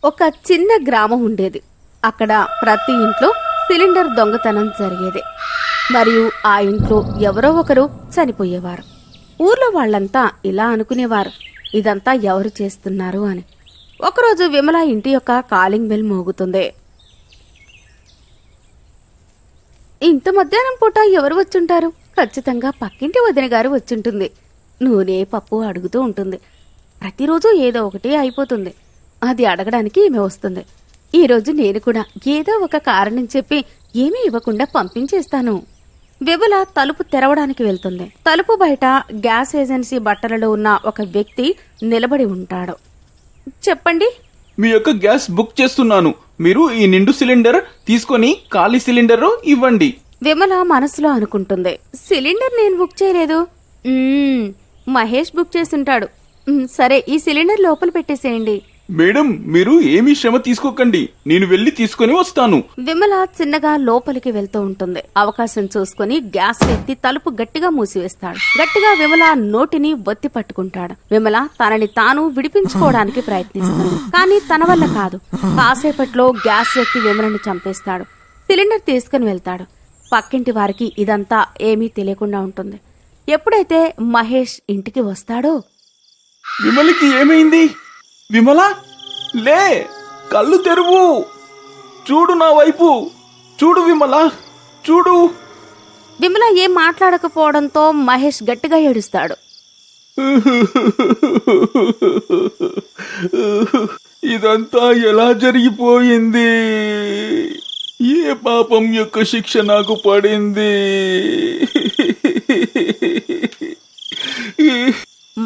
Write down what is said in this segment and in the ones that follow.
ఒక చిన్న గ్రామం ఉండేది. అక్కడ ప్రతి ఇంట్లో సిలిండర్ దొంగతనం జరిగేది. మరియు ఆ ఇంట్లో ఎవరో ఒకరు చనిపోయేవారు. ఊర్లో వాళ్ళంతా ఇలా అనుకునేవారు, ఇదంతా ఎవరు చేస్తున్నారు అని. ఒకరోజు విమల ఇంటి యొక్క కాలింగ్ బెల్ మోగుతుంది. ఇంత మధ్యాహ్నం పూట ఎవరు వచ్చుంటారు? ఖచ్చితంగా పక్కింటి వదిన గారు వచ్చుంటుంది. నూనె పప్పు అడుగుతూ ఉంటుంది. ప్రతిరోజు ఏదో ఒకటి అయిపోతుంది. అది అడగడానికి ఈమె వస్తుంది. ఈరోజు నేను కూడా ఏదో ఒక కారణం చెప్పి ఏమీ ఇవ్వకుండా పంపించేస్తాను. విమల తలుపు తెరవడానికి వెళ్తుంది. తలుపు బయట గ్యాస్ ఏజెన్సీ బట్టలలో ఉన్న ఒక వ్యక్తి నిలబడి ఉంటాడు. చెప్పండి. మీ యొక్క గ్యాస్ బుక్ చేస్తున్నాను. మీరు ఈ నిండు సిలిండర్ తీసుకొని ఖాళీ సిలిండర్ ఇవ్వండి. విమల మనసులో అనుకుంటుంది, సిలిండర్ నేను బుక్ చేయలేదు. మహేష్ బుక్ చేసుంటాడు. సరే, ఈ సిలిండర్ లోపల పెట్టేసేయండి. మేడం, మీరు ఏమీ శ్రమ తీసుకోకండి, నేను వెళ్లి తీసుకుని వస్తాను. విమల చిన్నగా లోపలికి వెళ్తూ ఉంటుంది. అవకాశం చూసుకుని గ్యాస్ వ్యక్తి తలుపు గట్టిగా మూసివేస్తాడు. గట్టిగా విమల నోటిని ఒత్తి పట్టుకుంటాడు. విమల తనని తాను విడిపించుకోవడానికి ప్రయత్నిస్తుంది, కానీ తన వల్ల కాదు. కాసేపట్లో గ్యాస్ వ్యక్తి విమలను చంపేస్తాడు. సిలిండర్ తీసుకుని వెళ్తాడు. పక్కింటి వారికి ఇదంతా ఏమీ తెలియకుండా ఉంటుంది. ఎప్పుడైతే మహేష్ ఇంటికి వస్తాడో, విమలకి ఏమైంది? విమల, లే, కళ్ళు తెరువు, చూడు నా వైపు, చూడు విమల, చూడు. విమల ఏం మాట్లాడకపోవడంతో మహేష్ గట్టిగా ఏడుస్తాడు. ఇదంతా ఎలా జరిగిపోయింది? ఏ పాపం యొక్క శిక్ష నాకు పడింది?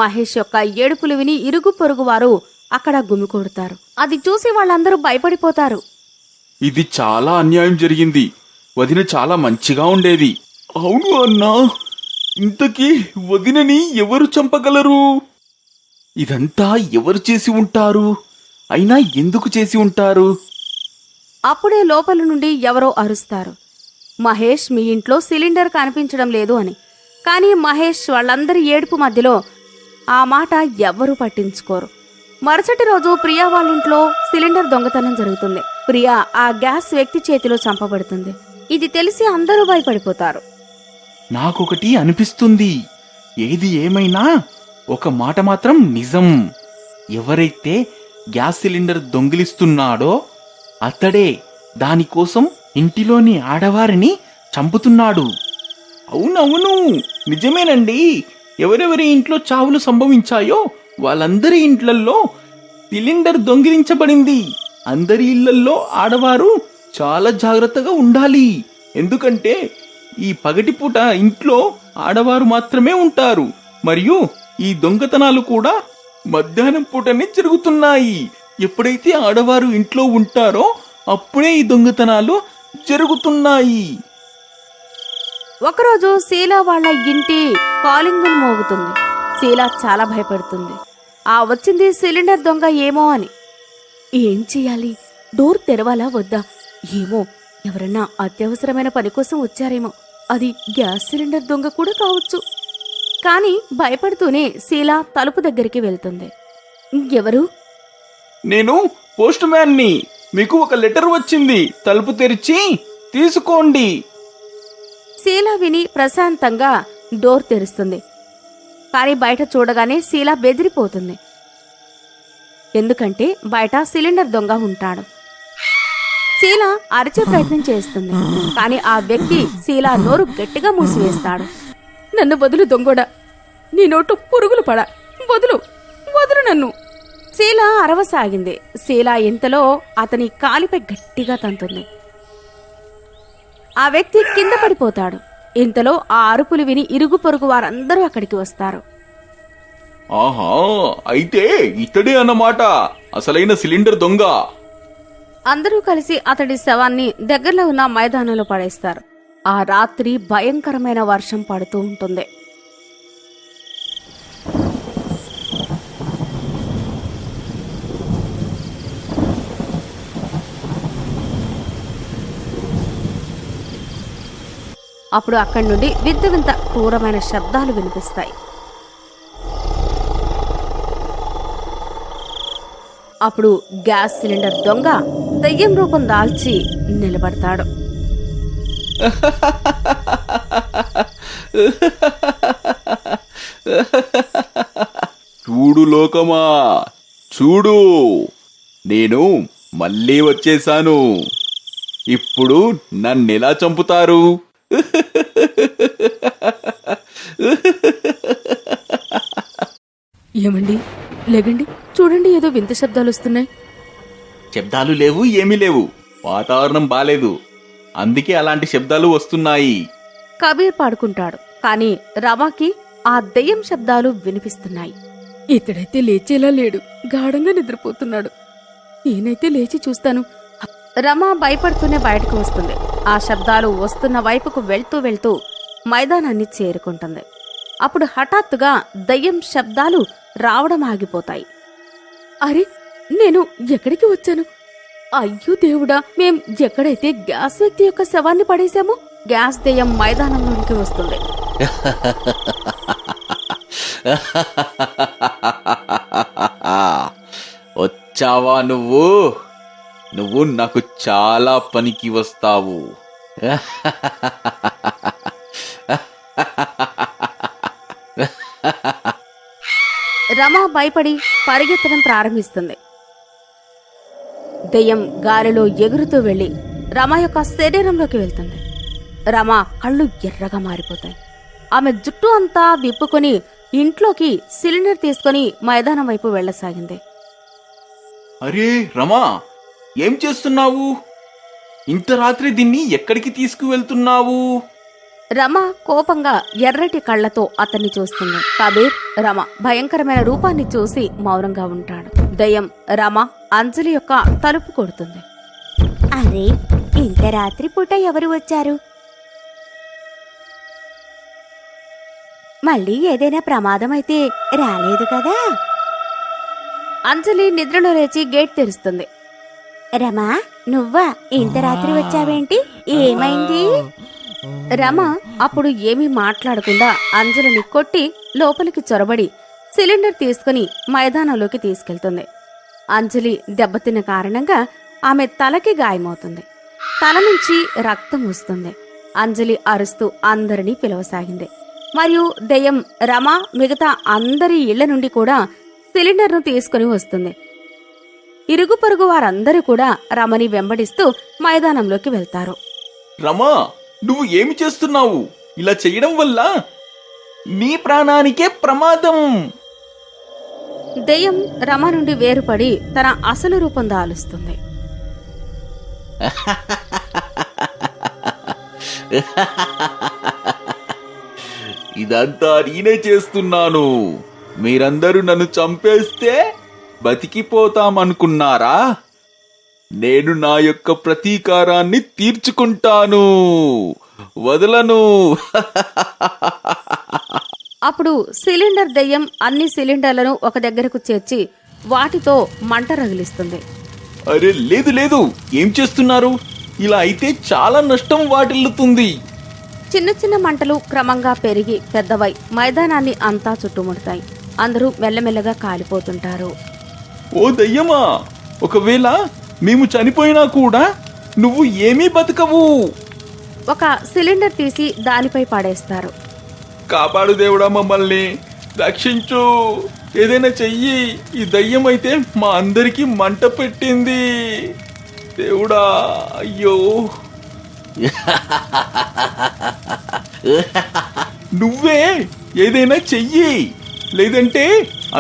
మహేష్ యొక్క ఏడుపులు విని ఇరుగు పొరుగు వారు అక్కడ గుమికూడతారు. అది చూసి వాళ్ళందరూ భయపడిపోతారు. ఇది చాలా అన్యాయం జరిగింది. వదిన చాలా మంచిగా ఉండేది. అవును అన్నా, ఇంతకీ వదినని ఎవరు చంపగలరు? ఇదంతా ఎవరు చేసి ఉంటారు? అయినా ఎందుకు చేసి ఉంటారు? అప్పుడే లోపల నుండి ఎవరో అరుస్తారు, మహేష్, మీ ఇంట్లో సిలిండర్ కనిపించడం లేదు అని. కానీ మహేష్ వాళ్ళందరి ఏడుపు మధ్యలో ఆ మాట ఎవ్వరూ పట్టించుకోరు. మరుసటి రోజు ప్రియా వాళ్ళింట్లో సిలిండర్ దొంగతనం జరుగుతుంది. ప్రియా ఆ గ్యాస్ వ్యక్తి చేతిలో చంపబడుతుంది. ఇది తెలిసి అందరూ భయపడిపోతారు. నాకొకటి అనిపిస్తుంది. ఏది ఏమైనా ఒక మాట మాత్రం నిజం. ఎవరైతే గ్యాస్ సిలిండర్ దొంగిలిస్తున్నాడో అతడే దానికోసం ఇంటిలోని ఆడవారిని చంపుతున్నాడు. అవునవును, నిజమేనండి. ఎవరెవరి ఇంట్లో చావులు సంభవించాయో వాళ్ళందరి ఇంట్లల్లో సిలిండర్ దొంగిలించబడింది. అందరి ఇళ్లల్లో ఆడవారు చాలా జాగ్రత్తగా ఉండాలి. ఎందుకంటే ఈ పగటిపూట ఇంట్లో ఆడవారు మాత్రమే ఉంటారు. మరియు ఈ దొంగతనాలు కూడా మధ్యాహ్నం పూటనే జరుగుతున్నాయి. ఎప్పుడైతే ఆడవారు ఇంట్లో ఉంటారో అప్పుడే ఈ దొంగతనాలు జరుగుతున్నాయి. ఒకరోజు శీలా వాళ్ళ ఇంటి కాలింగ్ బెల్ మోగుతుంది. శీలా చాలా భయపడుతుంది. ఆ వచ్చింది సిలిండర్ దొంగ ఏమో అని. ఏం చెయ్యాలి? డోర్ తెరవాలా వద్దా? ఏమో, ఎవరన్నా అత్యవసరమైన పని కోసం వచ్చారేమో. అది గ్యాస్ సిలిండర్ దొంగ కూడా కావచ్చు. కానీ భయపడుతూనే శీలా తలుపు దగ్గరికి వెళ్తుంది. ఎవరు? నేను పోస్ట్ మ్యాన్ని. మీకు ఒక లెటర్ వచ్చింది. తలుపు తెరిచి తీసుకోండి. శీలా విని ప్రశాంతంగా డోర్ తెరుస్తుంది. కానీ బయట చూడగానే శీలా బెదిరిపోతుంది. ఎందుకంటే బయట సిలిండర్ దొంగ ఉంటాడు. శీలా అరిచే ప్రయత్నం చేస్తుంది. కానీ ఆ వ్యక్తి శీలా నోరు గట్టిగా మూసివేస్తాడు. నన్ను వదులు దొంగోడా, నీ నోటు పురుగులు పడ, వదులు వదులు నన్ను. శీలా అరవసాగింది. శీలా ఇంతలో అతని కాలిపై గట్టిగా తంతుంది. ఆ వ్యక్తి కింద పడిపోతాడు. ఇంతలో ఆ అరుపులు విని ఇరుగు పొరుగు వారందరూ అక్కడికి వస్తారు. ఆహా, అయితే ఇతడే అన్నమాట అసలైన సిలిండర్ దొంగ. అందరూ కలిసి అతడి శవాన్ని దగ్గరలో ఉన్న మైదానంలో పడేస్తారు. ఆ రాత్రి భయంకరమైన వర్షం పడుతూ ఉంటుంది. అప్పుడు అక్కడి నుండి వింత వింత క్రూరమైన శబ్దాలు వినిపిస్తాయి. అప్పుడు గ్యాస్ సిలిండర్ దొంగ దెయ్యం రూపం దాల్చి నిలబడతాడు. చూడు లోకమా, చూడు, నేను మళ్ళీ వచ్చేశాను. ఇప్పుడు నన్నెలా చంపుతారు? ఏమండి, లేగండి, చూడండి, ఏదో వింత శబ్దాలు వస్తున్నాయి. శబ్దాలు లేవు, ఏమీ లేవు. వాతావరణం బాలేదు, అందుకే అలాంటి శబ్దాలు వస్తున్నాయి. కబీర్ పాడుకుంటాడు. కాని రమాకి ఆ దెయ్యం శబ్దాలు వినిపిస్తున్నాయి. ఇతడైతే లేచేలా లేడు, గాఢంగా నిద్రపోతున్నాడు. నేనైతే లేచి చూస్తాను. రమ భయపడుతూనే బయటకు వస్తుంది. ఆ శబ్దాలు వస్తున్న వైపుకు వెళ్తూ వెళ్తూ మైదానాన్ని చేరుకుంటుంది. అప్పుడు హఠాత్తుగా దయ్యం శబ్దాలు రావడం ఆగిపోతాయి. అరే, నేను ఎక్కడికి వచ్చాను? అయ్యో దేవుడా, మేం ఎక్కడైతే గ్యాస్ వ్యక్తి యొక్క శవాన్ని పడేశామో గ్యాస్ దెయ్యం మైదానంలోనికి వస్తుంది. వచ్చావా నువ్వు? నువ్వు నాకు చాలా పనికి వస్తావు. రమ భయపడి పరిగెత్తడం ప్రారంభిస్తుంది. దెయ్యం గాలిలో ఎగురుతూ వెళ్లి రమ యొక్క శరీరంలోకి వెళ్తుంది. రమ కళ్ళు ఎర్రగా మారిపోతాయి. ఆమె జుట్టు అంతా విప్పుకొని ఇంట్లోకి సిలిండర్ తీసుకుని మైదానం వైపు వెళ్లసాగింది. అరే రమా, ఏం చేస్తున్నావు? ఇంత రాత్రి దీన్ని ఎక్కడికి తీసుకువెళ్తున్నావు? రమ కోపంగా ఎర్రటి కళ్లతో అతన్ని చూస్తుంది. కబీర్ రమ భయంకరమైన రూపాన్ని చూసి మౌనంగా ఉంటాడు. దయ్యం రమ అంజలి యొక్క తలుపు కొడుతుంది. అరే, ఇంత రాత్రి పూట ఎవరు వచ్చారు? మళ్ళీ ఏదైనా ప్రమాదం అయితే రాలేదు కదా? అంజలి నిద్రలో లేచి గేట్ తెరుస్తుంది. రమా, నువ్వా ఇంత రాత్రి వచ్చావేంటి? ఏమైంది? రమ అప్పుడు ఏమీ మాట్లాడకుండా అంజలిని కొట్టి లోపలికి చొరబడి సిలిండర్ తీసుకుని మైదానంలోకి తీసుకెళ్తుంది. అంజలి దెబ్బతిన్న కారణంగా ఆమె తలకి గాయమవుతుంది. తల నుంచి రక్తం వస్తుంది. అంజలి అరుస్తూ అందరినీ పిలవసాగింది. మరియు దెయ్యం రమ మిగతా అందరి ఇళ్ల నుండి కూడా సిలిండర్ను తీసుకుని వస్తుంది. ఇరుగు పొరుగు వారందరూ కూడా రమని వెంబడిస్తూ మైదానంలోకి వెళ్తారు. రమా, నువ్వు ఏమి చేస్తున్నావు? ఇలా చేయడం వల్ల నీ ప్రాణానికే ప్రమాదం. దెయ్యం రమ నుండి వేరుపడి తన అసలు రూపం దాలుస్తుంది. ఇదంతా నేనే చేస్తున్నాను. మీరందరూ నన్ను చంపేస్తే బతికిపోతామనుకున్నారా? నేను నా యొక్క ప్రతీకారాన్ని తీర్చుకుంటాను, వదలను. అప్పుడు సిలిండర్ దెయ్యం అన్ని సిలిండర్లను ఒక దగ్గరకు చేర్చి వాటితో మంట రగిలిస్తుంది. అరే లేదు లేదు, ఏం చేస్తున్నారు? ఇలా అయితే చాలా నష్టం వాటిల్లుతుంది. చిన్న చిన్న మంటలు క్రమంగా పెరిగి పెద్దవై మైదానాన్ని అంతా చుట్టుముడతాయి. అందరూ మెల్లమెల్లగా కాలిపోతుంటారు. ఓ దయ్యమా, ఒకవేళ మేము చనిపోయినా కూడా నువ్వు ఏమీ బతకవు. ఒక సిలిండర్ తీసి దానిపై పడేస్తారు. కాపాడు దేవుడా, మమ్మల్ని రక్షించు, ఏదైనా చెయ్యి. ఈ దయ్యం అయితే మా అందరికీ మంట పెట్టింది. దేవుడా, అయ్యో. నువ్వే ఏదైనా చెయ్యి, లేదంటే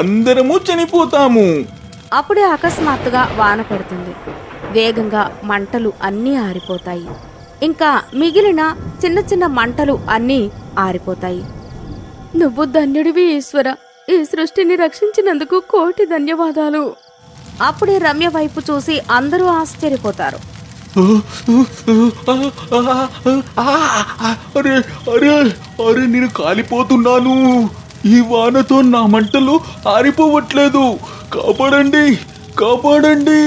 అందరము చనిపోతాము. అప్పుడే అకస్మాత్తుగా వాన పడుతుంది. వేగంగా మంటలు అన్నీ ఆరిపోతాయి. ఇంకా మిగిలిన చిన్న చిన్న మంటలు అన్నీ ఆరిపోతాయి. నువ్వు ధన్యుడివి ఈశ్వర, ఈ సృష్టిని రక్షించినందుకు కోటి ధన్యవాదాలు. అప్పుడే రమ్య వైపు చూసి అందరూ ఆశ్చర్యపోతారు. అరే అరే అరే, నేను కాలిపోతున్నాను. ఈ వానతో నా మంటలు ఆరిపోవట్లేదు. కాపాడండి, కాపాడండి.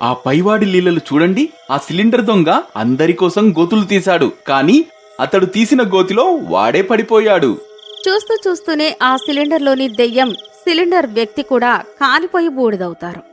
ఆ పైవాడి లీలలు చూడండి. ఆ సిలిండర్ దొంగ అందరి కోసం గోతులు తీశాడు, కానీ అతడు తీసిన గోతిలో వాడే పడిపోయాడు. చూస్తూనే ఆ సిలిండర్లోని దెయ్యం, సిలిండర్ వ్యక్తి కూడా కాలిపోయి బూడిదవుతారు.